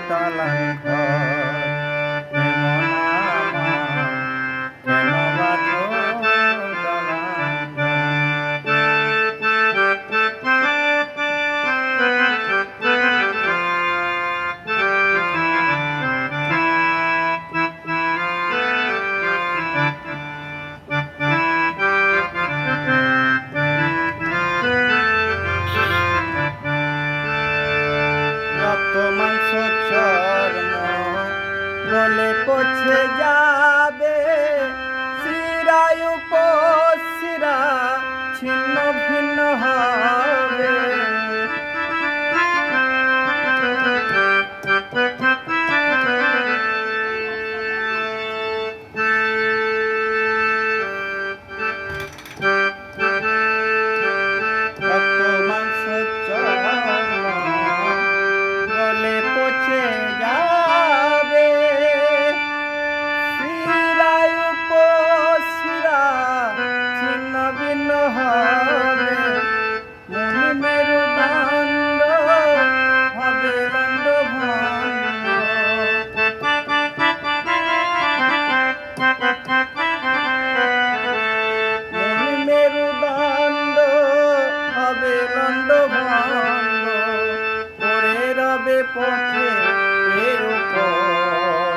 দালান ঘর এমন আমার কেন বাঁধো দালান রক্ত মাংস চর্ম গলে পচে যাবে শিরায় উপশিরা ছিন্ন ভিন্ন হবে রক্ত মাংস চর্ম গলে পচে যাবে শিরায় উপশিরা ছিন্ন ভিন্ন হবে মুনি মেরুদণ্ড হবে দণ্ড মুনি মেরুদণ্ড হবে দণ্ড পড়ে রবে পথে এর উপর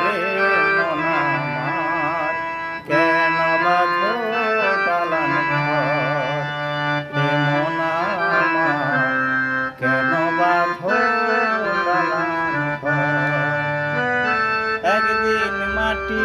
এমন আমার কেন বাঁধো দালান ঘর এমন আমার কেন বাঁধো দালান ঘর একদিন মাটি